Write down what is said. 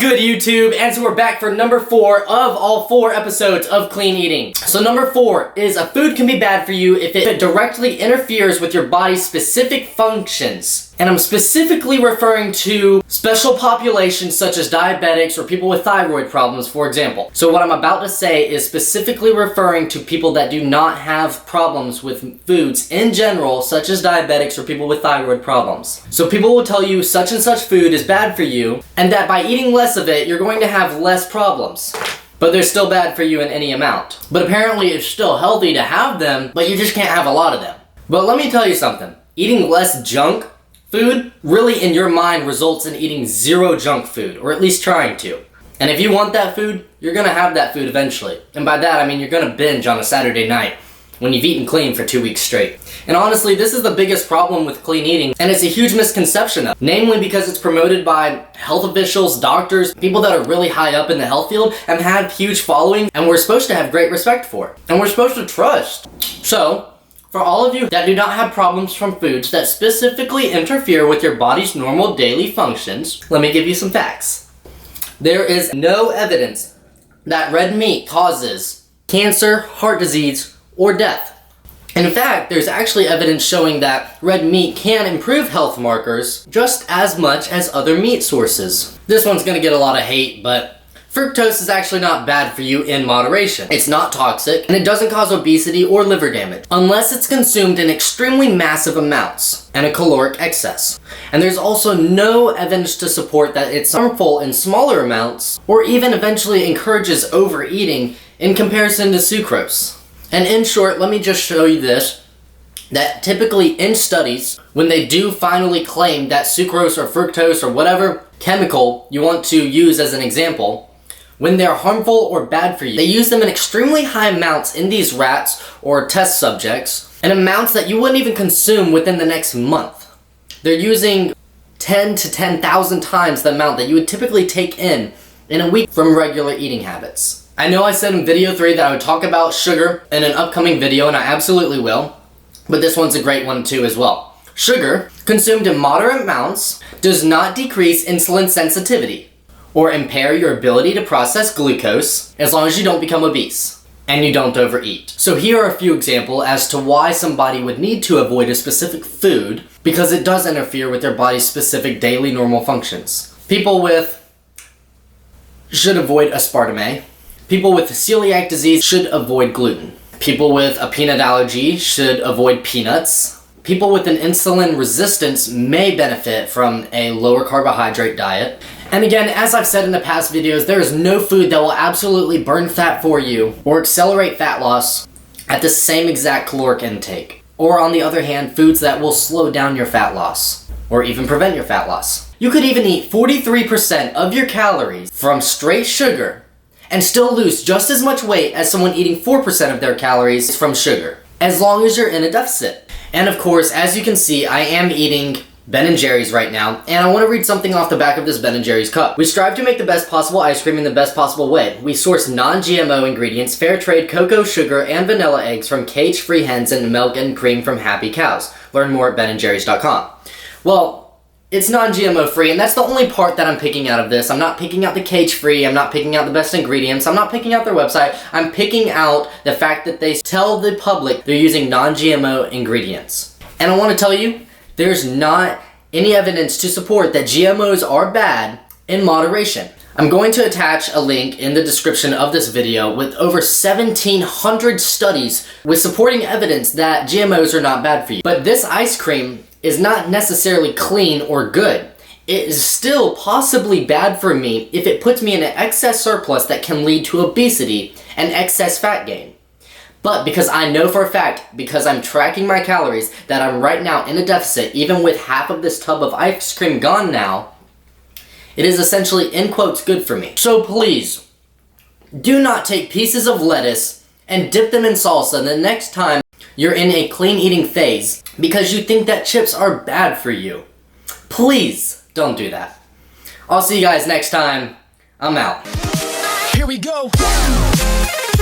good, YouTube? And so we're back for number 4 of all 4 episodes of clean eating. So number 4 is a food can be bad for you if it directly interferes with your body's specific functions. And I'm specifically referring to special populations such as diabetics or people with thyroid problems, for example. So what I'm about to say is specifically referring to people that do not have problems with foods in general, such as diabetics or people with thyroid problems. So people will tell you such and such food is bad for you, and that by eating less of it, you're going to have less problems. But they're still bad for you in any amount. But apparently it's still healthy to have them, but you just can't have a lot of them. But let me tell you something. Eating less junk food really in your mind results in eating 0 junk food, or at least trying to. And if you want that food, you're gonna have that food eventually. And by that I mean you're gonna binge on a Saturday night when you've eaten clean for 2 weeks straight. And honestly, this is the biggest problem with clean eating, and it's a huge misconception of, namely because it's promoted by health officials, doctors, people that are really high up in the health field and have huge following, and we're supposed to have great respect for, and we're supposed to trust. So, for all of you that do not have problems from foods that specifically interfere with your body's normal daily functions, let me give you some facts. There is no evidence that red meat causes cancer, heart disease, or death. And in fact, there's actually evidence showing that red meat can improve health markers just as much as other meat sources. This one's gonna get a lot of hate, but fructose is actually not bad for you in moderation. It's not toxic, and it doesn't cause obesity or liver damage, unless it's consumed in extremely massive amounts and a caloric excess. And there's also no evidence to support that it's harmful in smaller amounts, or even eventually encourages overeating in comparison to sucrose. And in short, let me just show you this, that typically in studies, when they do finally claim that sucrose or fructose or whatever chemical you want to use as an example, when they're harmful or bad for you, they use them in extremely high amounts in these rats or test subjects, and amounts that you wouldn't even consume within the next month. They're using 10 to 10,000 times the amount that you would typically take in a week from regular eating habits. I know I said in video 3 that I would talk about sugar in an upcoming video, and I absolutely will, but this one's a great one too as well. Sugar, consumed in moderate amounts, does not decrease insulin sensitivity or impair your ability to process glucose as long as you don't become obese and you don't overeat. So here are a few examples as to why somebody would need to avoid a specific food because it does interfere with their body's specific daily normal functions. People should avoid aspartame. People with celiac disease should avoid gluten. People with a peanut allergy should avoid peanuts. People with an insulin resistance may benefit from a lower carbohydrate diet. And again, as I've said in the past videos, there is no food that will absolutely burn fat for you or accelerate fat loss at the same exact caloric intake. Or on the other hand, foods that will slow down your fat loss or even prevent your fat loss. You could even eat 43% of your calories from straight sugar and still lose just as much weight as someone eating 4% of their calories from sugar, as long as you're in a deficit. And of course, as you can see, I am eating Ben & Jerry's right now, and I want to read something off the back of this Ben & Jerry's cup. We strive to make the best possible ice cream in the best possible way. We source non-GMO ingredients, fair trade cocoa, sugar, and vanilla eggs from cage-free hens and milk and cream from happy cows. Learn more at benandjerrys.com. Well, it's non-GMO free, and that's the only part that I'm picking out of this. I'm not picking out the cage-free, I'm not picking out the best ingredients, I'm not picking out their website, I'm picking out the fact that they tell the public they're using non-GMO ingredients. And I want to tell you, there's not any evidence to support that GMOs are bad in moderation. I'm going to attach a link in the description of this video with over 1,700 studies with supporting evidence that GMOs are not bad for you. But this ice cream is not necessarily clean or good. It is still possibly bad for me if it puts me in an excess surplus that can lead to obesity and excess fat gain. But because I know for a fact, because I'm tracking my calories, that I'm right now in a deficit, even with half of this tub of ice cream gone now, it is essentially, in quotes, good for me. So please, do not take pieces of lettuce and dip them in salsa the next time you're in a clean eating phase because you think that chips are bad for you. Please don't do that. I'll see you guys next time. I'm out. Here we go.